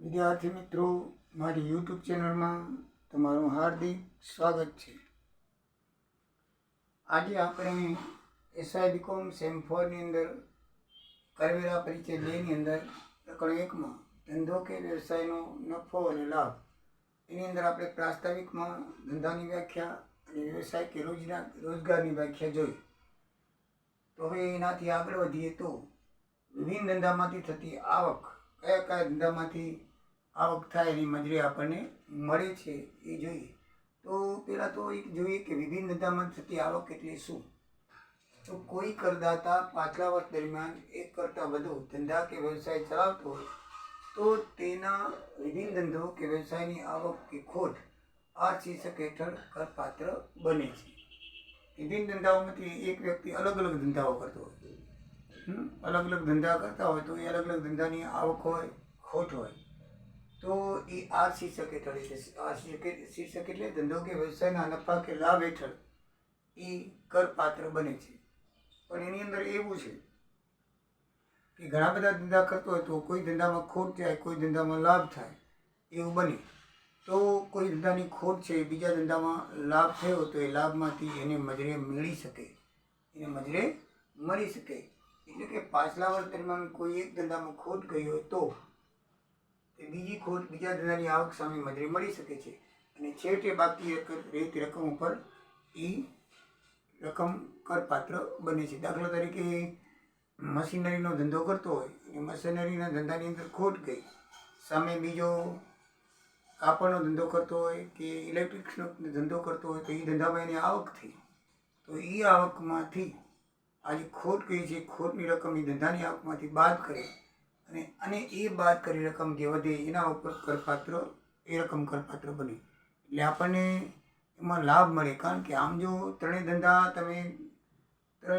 વિદ્યાર્થી મિત્રો, મારી યુટ્યુબ ચેનલમાં તમારું હાર્દિક સ્વાગત છે. આજે આપણે એસઆઈ બીકોમ સેમ 4ની અંદર કરવેરા પરિચય 2ની અંદર પ્રકરણ 1માં ધંધો કે વ્યવસાયનો નફો અને લાભ એની અંદર આપણે પ્રાસ્તાવિકમાં ધંધાની વ્યાખ્યા અને વ્યવસાય કે રોજગારની વ્યાખ્યા જોઈ. તો હવે એનાથી આગળ વધીએ તો વિભિન્ન ધંધામાંથી થતી આવક, કયા કયા ધંધામાંથી આવક થાય એની મજૂરી આપણને મળે છે એ જોઈએ. તો પહેલાં તો એક જોઈએ કે વિભિન્ન ધંધામાં થતી આવક એટલે શું. તો કોઈ કરદાતા પાછલા વર્ષ દરમિયાન એક કરતાં વધુ ધંધા કે વ્યવસાય ચલાવતો હોય તો તેના વિભિન્ન ધંધો કે વ્યવસાયની આવક કે ખોટ આ શીર્ષક હેઠળ કરપાત્ર બને છે. વિભિન્ન ધંધાઓમાંથી એક વ્યક્તિ અલગ અલગ ધંધાઓ કરતો હોય, અલગ અલગ ધંધા કરતા હોય તો એ અલગ અલગ ધંધાની આવક હોય, ખોટ હોય, તો એ આ શીર્ષક હેઠળ આ શીર્ષક એટલે ધંધો કે વ્યવસાયના નફા કે લાભ હેઠળ એ કરપાત્ર બને છે. પણ એની અંદર એવું છે કે ઘણા બધા ધંધા કરતો હોય તો કોઈ ધંધામાં ખોટ જાય, કોઈ ધંધામાં લાભ થાય એવું બને. તો કોઈ ધંધાની ખોટ છે, બીજા ધંધામાં લાભ થયો તો એ લાભમાંથી એને મજરે મળી શકે, એને મજરે મળી શકે. એટલે કે પાછલા વર્ષ દરમિયાન કોઈ એક ધંધામાં ખોટ ગઈ હોય તો તે બીજી ખોટ બીજા ધંધાની આવક સામે મજૂરી મળી શકે છે અને છેવટે બાકી રહેતી રકમ ઉપર એ રકમ કરપાત્ર બને છે. દાખલા તરીકે મશીનરીનો ધંધો કરતો હોય અને મશીનરીના ધંધાની અંદર ખોટ ગઈ, સામે બીજો કાપડનો ધંધો કરતો હોય કે ઇલેક્ટ્રિક્સનો ધંધો કરતો હોય તો એ ધંધામાં એની આવક થઈ, તો એ આવકમાંથી આજે ખોટ ગઈ છે, ખોટની રકમ એ ધંધાની આવકમાંથી બાદ કરે અને એ બાદ કરી રકમ જે વધે એના ઉપર કરપાત્ર એ રકમ કરપાત્ર બને. એટલે આપણને એમાં લાભ મળે. કારણ કે આમ જો ત્રણેય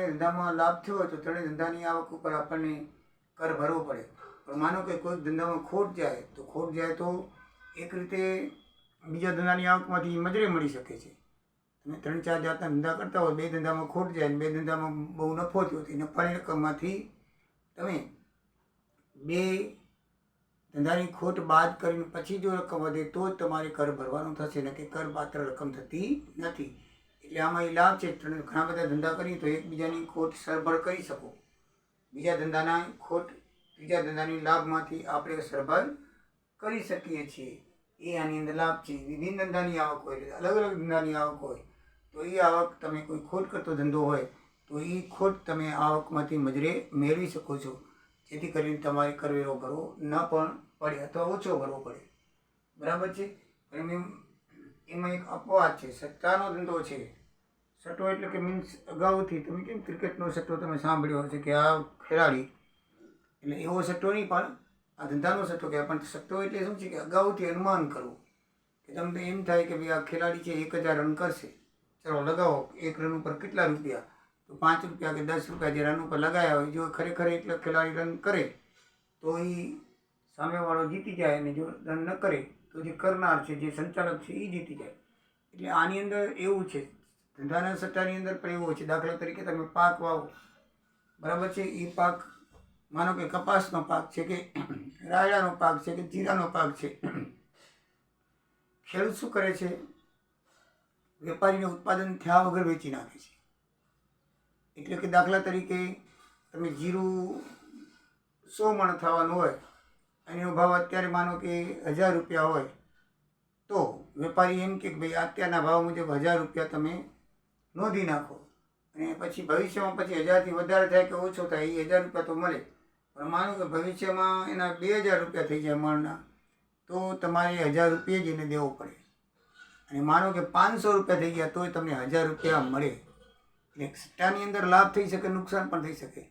ધંધામાં લાભ થયો હોય તો ત્રણેય ધંધાની આવક ઉપર આપણને કર ભરવો પડે. પણ માનો કે કોઈક ધંધામાં ખોટ જાય તો એક રીતે બીજા ધંધાની આવકમાંથી મજૂરી મળી શકે છે. તમે 3-4 જાતના ધંધા કરતા હોય, 2 ધંધામાં ખોટ જાય અને 2 ધંધામાં બહુ નફો થયો તો એ નફાની રકમમાંથી તમે 2 ધંધાની ખોટ બાદ કરીને પછી જો રકમ વધે તો જ તમારે કર ભરવાનું થશે, ને કે કરપાત્ર રકમ થતી નથી. એટલે આમાં એ લાભ છે. ઘણા બધા ધંધા કરીએ તો એકબીજાની ખોટ સરભર કરી શકો, બીજા ધંધાના ખોટ ત્રીજા ધંધાની લાભમાંથી આપણે સરભર કરી શકીએ છીએ. એ આની અંદર લાભ છે. વિભિન્ન ધંધાની આવક હોય, અલગ અલગ ધંધાની આવક હોય તો એ આવક તમે કોઈ ખોટ કરતો ધંધો હોય તો એ ખોટ તમે આવકમાંથી મજરે મેળવી શકો છો, જેથી કરીને તમારે કરવેરો ભરવો ન પણ પડે અથવા ઓછો ભરવો પડે. બરાબર છે. એમાં એક અપવાદ છે, સટ્ટાનો ધંધો છે. સટ્ટો એટલે કે મીન્સ અગાઉથી તમે કેમ ક્રિકેટનો સટ્ટો તમે સાંભળ્યો હશે કે આ ખેલાડી, એટલે એવો સટ્ટો નહીં પણ આ ધંધાનો સટ્ટો કહેવાય. પણ સટ્ટો એટલે શું છે કે અગાઉથી અનુમાન કરવું કે તમને એમ થાય કે ભાઈ આ ખેલાડી છે 1000 રન કરશે, ચલો લગાવો એક રન ઉપર કેટલા રૂપિયા, તો 5 રૂપિયા કે 10 રૂપિયા જે રન ઉપર લગાવ્યા હોય, જો ખરેખર એટલો ખેલાડી રન કરે તો એ સામેવાળો જીતી જાય, અને જો રન ન કરે તો જે કરનાર છે, જે સંચાલક છે એ જીતી જાય. એટલે આની અંદર એવું છે, ધંધાના સટ્ટાની અંદર પણ એવું છે. દાખલા તરીકે તમે પાક વાવો, બરાબર છે, એ પાક માનો કે કપાસનો પાક છે કે રાયડાનો પાક છે કે જીરાનો પાક છે. ખેડૂત શું કરે છે, વેપારીને ઉત્પાદન થયા વગર વેચી નાખે છે. એટલે કે દાખલા તરીકે તમે જીરું 100 મણ થવાનું હોય અને એનો ભાવ અત્યારે માનો કે 1000 રૂપિયા હોય તો વેપારી એમ કે ભાઈ અત્યારના ભાવ મુજબ 1000 રૂપિયા તમે નોંધી નાખો, અને પછી ભવિષ્યમાં પછી 1000થી વધારે થાય કે ઓછો થાય એ 1000 રૂપિયા તો મળે. પણ માનો કે ભવિષ્યમાં એના 2000 રૂપિયા થઈ જાય મણના, તો તમારે 1000 રૂપિયા જ એને દેવો પડે. અને માનો કે 500 રૂપિયા થઈ ગયા તોય તમને 1000 રૂપિયા મળે. એટલે સટ્ટાની અંદર લાભ થઈ શકે, નુકસાન પણ થઈ શકે.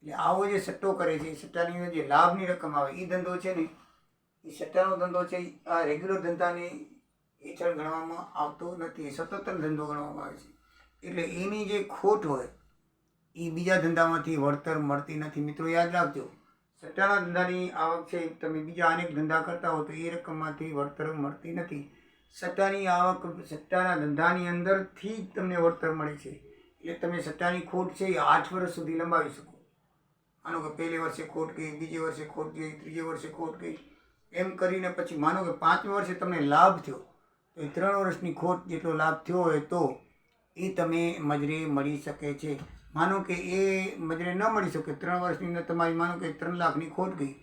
એટલે આવો જે સટ્ટો કરે છે, સટ્ટાની અંદર જે લાભની રકમ આવે એ ધંધો છે ને, એ સટ્ટાનો ધંધો છે, આ રેગ્યુલર ધંધાને હેઠળ ગણવામાં આવતો નથી, એ સ્વતંત્ર ધંધો ગણવામાં આવે છે. એટલે એની જે ખોટ હોય એ બીજા ધંધામાંથી વળતર મળતી નથી. મિત્રો યાદ રાખજો, સટ્ટાના ધંધાની આવક છે, તમે બીજા અનેક ધંધા કરતા હો તો એ રકમમાંથી વળતર મળતી નથી. સટ્ટાની આવક સટ્ટાના ધંધાની અંદરથી જ તમને વળતર મળે છે. એટલે તમે સટ્ટાની ખોટ છે એ 8 વર્ષ સુધી લંબાવી શકો. માનો કે પહેલે વર્ષે ખોટ ગઈ, બીજે વર્ષે ખોટ ગઈ, ત્રીજે વર્ષે ખોટ ગઈ, એમ કરીને પછી માનો કે 5મા વર્ષે તમને લાભ થયો તો એ 3 વર્ષની ખોટ જેટલો લાભ થયો હોય તો એ તમે મજરે મળી શકે છે. માનો કે એ મજરે ન મળી શકે, 3 વર્ષની અંદર તમારી માનો કે 3 લાખની ખોટ ગઈ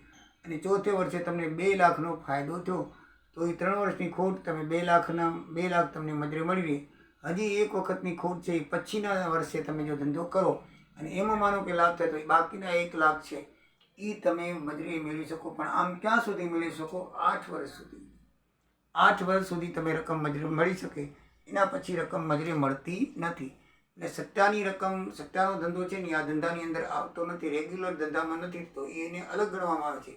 અને 4થે વર્ષે તમને 2 લાખનો ફાયદો થયો તો એ 3 વર્ષની ખોટ તમે 2 લાખ તમને મજરે મળી રહી. હજી એક વખતની ખોટ છે એ પછીના વર્ષે તમે જો ધંધો કરો અને એમાં માનો કે લાભ થાય તો એ બાકીના 1 લાખ છે એ તમે મજરે મેળવી શકો. પણ આમ ક્યાં સુધી મેળવી શકો? 8 વર્ષ સુધી. 8 વર્ષ સુધી તમે રકમ મજરે મળી શકે. એના પછી રકમ મજરે મળતી નથી. એટલે સટ્ટાની રકમ, સટ્ટાનો ધંધો છે ને આ ધંધાની અંદર આવતો નથી, રેગ્યુલર ધંધામાં નથી, તો એને અલગ ગણવામાં આવે છે.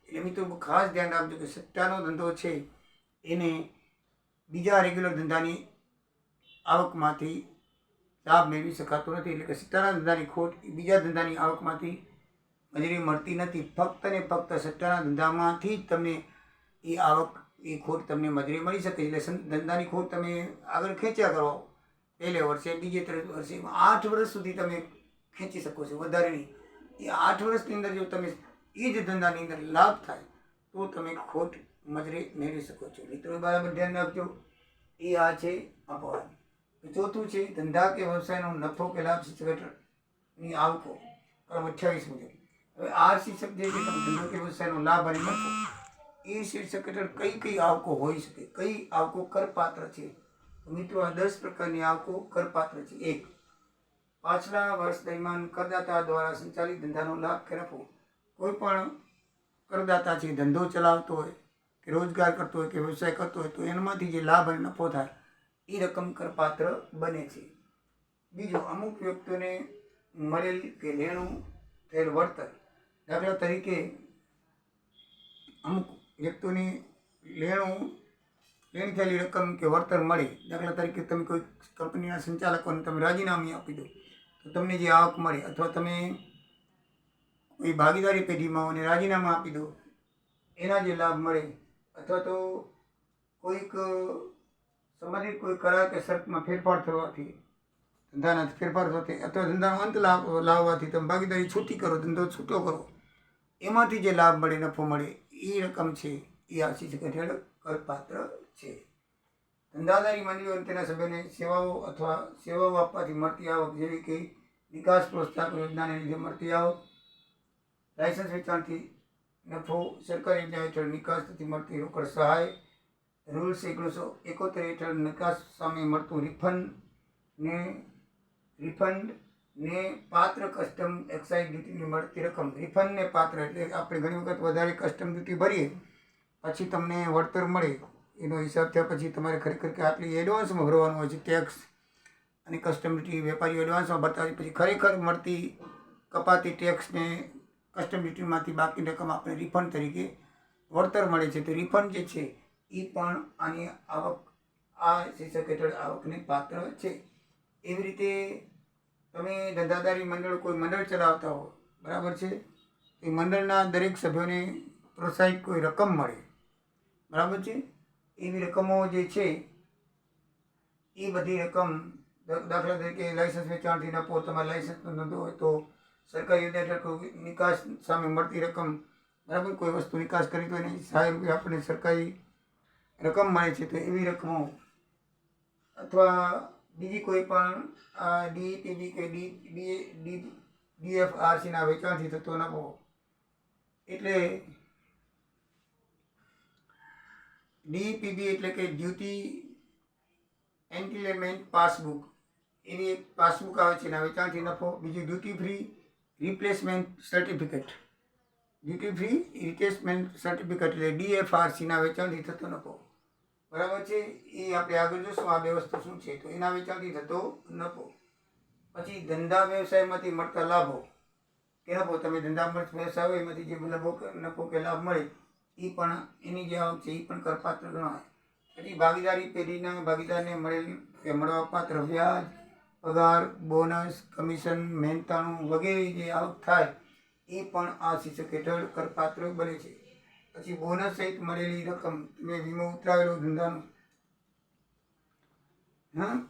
એટલે મિત્રો ખાસ ધ્યાન રાખજો કે સટ્ટાનો ધંધો છે એને બીજા રેગ્યુલર ધંધાની આવકમાંથી લાભ મેળવી શકાતો નથી. એટલે કે સટ્ટાના ધંધાની ખોટ બીજા ધંધાની આવકમાંથી મજૂરી મળતી નથી. ફક્ત ને ફક્ત સટ્ટાના ધંધામાંથી જ તમને એ આવક, એ ખોટ તમને મજૂરી મળી શકે. એટલે ધંધાની ખોટ તમે આગળ ખેંચ્યા કરો, પહેલે વર્ષે, બીજે 3 વર્ષે, 8 વર્ષ સુધી તમે ખેંચી શકો છો, વધારે નહીં. એ 8 વર્ષની અંદર જો તમે એ જ ધંધાની અંદર લાભ થાય તો તમે ખોટ મજરે મેળવી શકો છો. મિત્રો બરાબર ધ્યાન રાખજો. એ આ છે અપવાદ. ચોથું છે ધંધા કે વ્યવસાયનો નફો કે લાભ શીર્ષક આવકો, કલમ 28 મુજબ. હવે આ શીર્ષક જે છે ધંધો કે વ્યવસાયનો લાભ અને નફો, એ શીર્ષક હેઠળ કઈ કઈ આવકો હોઈ શકે, કઈ આવકો કરપાત્ર છે? મિત્રો આ 10 પ્રકારની આવકો કરપાત્ર છે. 1. પાછલા વર્ષ દરમિયાન કરદાતા દ્વારા સંચાલિત ધંધાનો લાભ કે નફો. કોઈ પણ કરદાતા છે, ધંધો ચલાવતો હોય કે રોજગાર કરતો હોય કે વ્યવસાય કરતો હોય તો એનામાંથી જે લાભ અને નફો થાય એ રકમ કરપાત્ર બને છે. બીજું, અમુક વ્યક્તિઓને મળેલ કે લેણું થયેલ વળતર. દાખલા તરીકે અમુક વ્યક્તિઓને લેણી થયેલી રકમ કે વળતર મળે. દાખલા તરીકે તમે કોઈ કંપનીના સંચાલકોને તમે રાજીનામું આપી દો તો તમને જે આવક મળે, અથવા તમે કોઈ ભાગીદારી પેઢીમાં અને રાજીનામું આપી દો એના જે લાભ મળે, અથવા તો કોઈક સંબંધિત કોઈ કરાર કે શરતમાં ફેરફાર થવાથી, ધંધાના ફેરફાર થવાથી, અથવા ધંધાનો અંત લાવવાથી તમે ભાગીદારી છૂટી કરો, ધંધો છૂટો કરો, એમાંથી જે લાભ મળે, નફો મળે, એ રકમ છે એ આ શીર્ષક હેઠળ કરપાત્ર છે. ધંધાદારી મંડળીઓ અને તેના સભ્યોને સેવાઓ અથવા સેવાઓ આપવાથી મળતી આવક, જેવી કે વિકાસ પ્રોત્સાહક યોજનાને લીધે મળતી આવક, લાયસન્સ વેચાણથી નફો, સરકારી યોજના હેઠળ નિકાસથી મળતી રોકડ સહાય, રૂલ્સ 1971 હેઠળ નિકાસ સામે મળતું રિફંડ ને પાત્ર કસ્ટમ એક્સાઇઝ ડ્યુટીની મળતી રકમ. રિફંડ ને પાત્ર એટલે આપણે ઘણી વખત વધારે કસ્ટમ ડ્યુટી ભરીએ પછી તમને વળતર મળે, એનો હિસાબ થયા પછી તમારે ખરેખર કે આટલી એડવાન્સમાં ભરવાનું હોય છે ટેક્સ અને કસ્ટમ ડ્યુટી. વેપારીઓ એડવાન્સમાં ભરતા હોય, પછી ખરેખર મળતી કપાતી ટેક્સને કસ્ટમ ડ્યુટીમાંથી બાકી રકમ આપણે રિફંડ તરીકે વળતર મળે છે. તો રિફંડ જે છે એ પણ આની આવક, આ શીર્ષક હેઠળ આવકને પાત્ર છે. એવી રીતે તમે ધંધાદારી મંડળ, કોઈ મંડળ ચલાવતા હો, બરાબર છે, એ મંડળના દરેક સભ્યોને પ્રોત્સાહિત કોઈ રકમ મળે, બરાબર છે. એવી રકમો જે છે એ બધી રકમ, દાખલા તરીકે લાયસન્સ વેચાણથી નફો, તમારે લાયસન્સનો ધંધો હોય તો સરકારી યોજના હેઠળ કોઈ નિકાસ સામે મળતી રકમ, બરાબર, કોઈ વસ્તુ નિકાસ કરી તો એની સહાય રૂપે આપણને સરકારી રકમ મળે છે. તો એવી રકમો, અથવા બીજી કોઈ પણ ડીપીબી કે ડીએફઆરસીના વેચાણથી થતો નફો, એટલે ડીપીબી એટલે કે ડ્યુટી એન્ટિલેમેન્ટ પાસબુક, એવી એક પાસબુક આવે છે એના વેચાણથી નફો. બીજું duty free replacement certificate, duty free replacement certificate એટલે ડીએફઆરસીના વેચાણથી થતો નફો, બરાબર છે. એ આપણે આગળ જોશું આ 2 વસ્તુ શું છે. તો એના વેચાણથી થતો નફો. પછી ધંધા વ્યવસાયમાંથી મળતા લાભો કે નફો, તમે ધંધા વ્યવસાય હોય એમાંથી જે નફો કે લાભ મળે એ પણ એની જે આવક છે એ પણ કરપાત્ર ગણાય. પછી ભાગીદારી પેઢીના ભાગીદારને મળેલી કે મળવાપાત્ર વ્યાજ, પગાર, બોનસ, કમિશન, મહેનતાણું વગેરે જે આવક થાય એ પણ આ શીર્ષક હેઠળ કરપાત્ર બને છે. પછી બોનસ સહિત મળેલી રકમ, તમે વીમો ઉતરાવેલો ધંધાનો,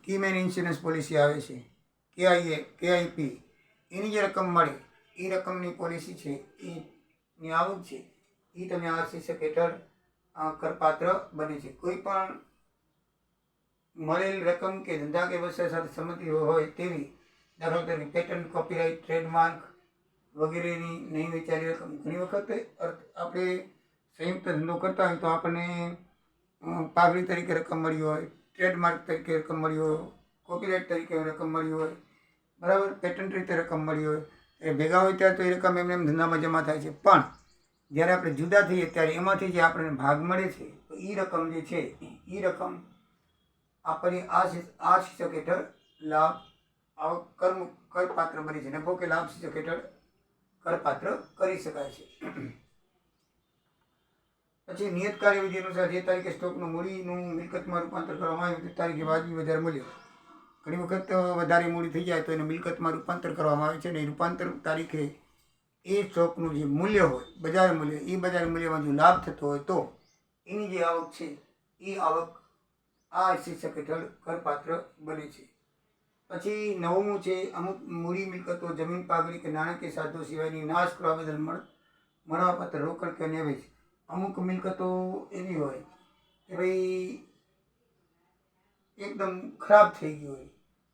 કીમેન ઇન્સ્યોરન્સ પોલિસી આવે છે, કેઆઈપી, એની જે રકમ મળે એ રકમની પોલિસી છે, એની આવક છે એ તમે આ શીર્ષક હેઠળ કરપાત્ર બને છે. કોઈ પણ મળેલ રકમ કે ધંધા કે વ્યવસાય સાથે સંમતિ હોય તેવી, દાખલા તરીકે પેટન્ટ, કોપીરાઇટ, ટ્રેડમાર્ક વગેરેની નહીં વેચાયેલી રકમ. ઘણી વખત આપણે સંયુક્ત ધંધો કરતા હોય તો આપણને પાઘડી તરીકે રકમ મળી હોય, ટ્રેડમાર્ક તરીકે રકમ મળી હોય, કોપીરાઇટ તરીકે રકમ મળી હોય, બરાબર, પેટન્ટ રીતે રકમ મળી હોય. એ ભેગા હોય ત્યારે તો એ રકમ એમને એમ ધંધામાં જમા થાય છે. પણ જ્યારે આપણે જુદા થઈએ ત્યારે એમાંથી જે આપણને ભાગ મળે છે તો એ રકમ જે છે એ રકમ આપણે આ શીર્ષક હેઠળ લાભ કરપાત્ર બને છે. નફો કે લાભ શીર્ષક હેઠળ કરપાત્ર કરી શકાય છે. પછી નિયત કાર્યવિધિ અનુસાર જે તારીખે સ્ટોકનું મૂડીનું મિલકતમાં રૂપાંતર કરવામાં આવ્યું તે તારીખે વાજબી બજાર મૂલ્ય. ઘણી વખત વધારે મૂડી થઈ જાય તો એને મિલકતમાં રૂપાંતર કરવામાં આવે છે અને રૂપાંતર તારીખે એ સ્ટોકનું જે મૂલ્ય હોય, બજાર મૂલ્ય, એ બજાર મૂલ્યમાં જો લાભ થતો હોય તો એની જે આવક છે એ આવક આ શીર્ષક હેઠળ કરપાત્ર બને છે. પછી 9મું છે અમુક મૂડી મિલકતો, જમીન, પાઘડી કે નાણાકીય સાધનો સિવાયની નાશ કરવા બદલ મળવાપાત્ર રોકડ કે અન્ય વેચ. અમુક મિલકતો એવી હોય કે ભાઈ એકદમ ખરાબ થઈ ગઈ હોય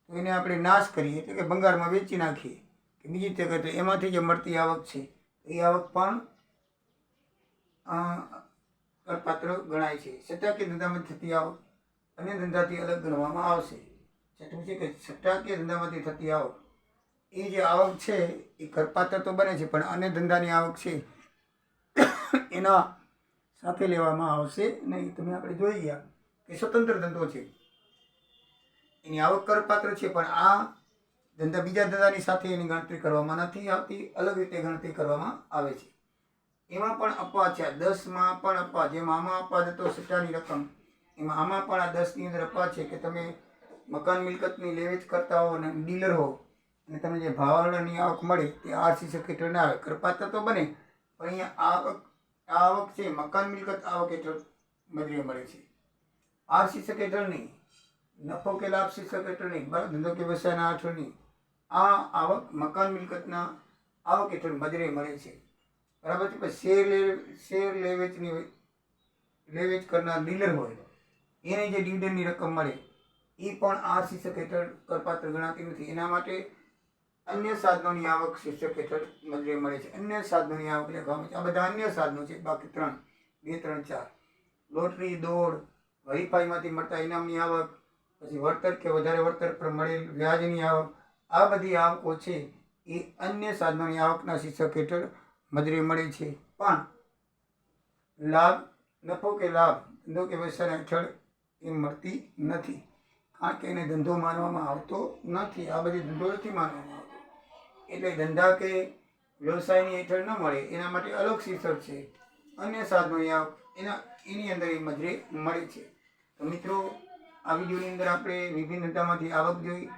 તો એને આપણે નાશ કરીએ, એટલે કે ભંગારમાં વેચી નાખીએ કે બીજી રીતે કરીએ, એમાંથી જે મળતી આવક છે એ આવક પણ કરપાત્ર ગણાય છે. સટ્ટાકીય ધંધામાં થતી આવક અન્ય ધંધાથી અલગ ગણવામાં આવશે. છઠ્ઠું છે કે સટ્ટાકીય ધંધામાંથી થતી આવક, એ જે આવક છે એ કરપાત્ર તો બને છે પણ અન્ય ધંધાની આવક છે એના સાથે લેવામાં આવશે નહીં. તમે આપણે જોઈ ગયા કે સ્વતંત્ર ધંધો છે, એની આવક કરપાત્ર છે પણ આ ધંધા બીજા ધંધાની સાથે એની ગણતરી કરવામાં નથી આવતી, અલગ રીતે ગણતરી કરવામાં આવે છે. એમાં પણ અપવાદ છે. 10માં પણ અપવાદ, જેમાં આમાં અપવાદ હતો સટ્ટાની રકમ, એમાં આમાં પણ આ 10ની અંદર અપવાદ છે કે તમે મકાન મિલકતની લેવેચ કરતા હો અને ડીલર હો અને તમને જે ભાવની આવક મળે તે આ શીર્ષક હેઠળ ના આવે. કરપાત્ર તો બને પણ અહીંયા આવક છે મકાન મિલકત આવક હેઠળ મજૂરી મળે છે, આ શીર્ષક હેઠળ નહીં. નફો કે લાભ શીર્ષક હેઠળ નહીં, બરાબર, ધંધો કે વ્યવસાયના હેઠળ નહીં. આ આવક મકાન મિલકતના આવક હેઠળ મજૂરી મળે છે, બરાબર છે. પછી શેર લેવેચ કરનાર ડીલર હોય એને જે ડિવિડન્ડની રકમ મળે એ પણ આ શીર્ષક હેઠળ કરપાત્ર ગણાતી નથી. એના માટે અન્ય સાધનોની આવક શીર્ષક હેઠળ મજૂરી મળે છે. અન્ય સાધનોની આવક લખવામાં આવે છે. આ બધા અન્ય સાધનો છે, બાકી 3, 2, 3, 4. લોટરી, દોડ, હરીફાઈમાંથી મળતા ઇનામની આવક, પછી વળતર કે વધારે વળતર પર મળેલ વ્યાજની આવક, આ બધી આવકો છે એ અન્ય સાધનોની આવકના શીર્ષક હેઠળ મજૂરી મળે છે. પણ લાભ, નફો કે લાભ, ધંધો કે વ્યવસાય હેઠળ એ મળતી નથી, કારણ કે એને ધંધો માનવામાં આવતો નથી. આ બધી ધંધો નથી માનવામાં આવતો, એટલે ધંધા કે વ્યવસાયની હેઠળ ન મળે એના માટે અલગ શીર્ષક છે. અન્ય સાધનોની આવક એની અંદર એ મજૂરી મળે છે. તો મિત્રો, આ વિડીયોની અંદર આપણે વિભિન્ન ધંધામાંથી આવક જોઈ,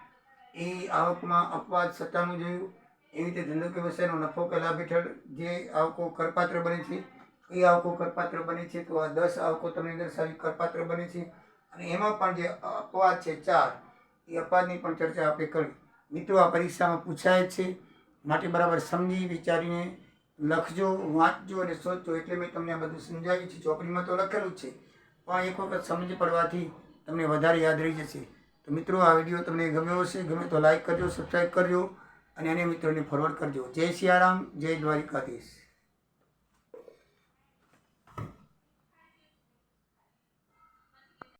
એ આવકમાં અપવાદ સટ્ટાનું જોયું, એવી રીતે ધંધો કે વ્યવસાયનો નફો કે લાભ હેઠળ જે આવકો કરપાત્ર બને છે એ આવકો કરપાત્ર બને છે. તો આ 10 આવકો તમને દર્શાવી કરપાત્ર બને છે. અને એમાં પણ જે અપવાદ છે 4, એ અપવાદની પણ ચર્ચા આપણે કરી. મિત્રો, આ પરીક્ષામાં પૂછાય જ છે, માટે બરાબર સમજી વિચારીને લખજો, વાંચજો અને સોચજો. એટલે મેં તમને આ બધું સમજાવ્યું છે. ચોપડીમાં તો લખેલું જ છે પણ એક વખત સમજ પડવાથી તમને વધારે યાદ રહી જશે. તો મિત્રો, આ વિડીયો તમને ગમ્યો હશે, ગમે તો લાઈક કરજો, સબસ્ક્રાઈબ કરજો અને અન્ય મિત્રોને ફોરવર્ડ કરજો. જય સિયારામ, જય દ્વારિકાધીશ.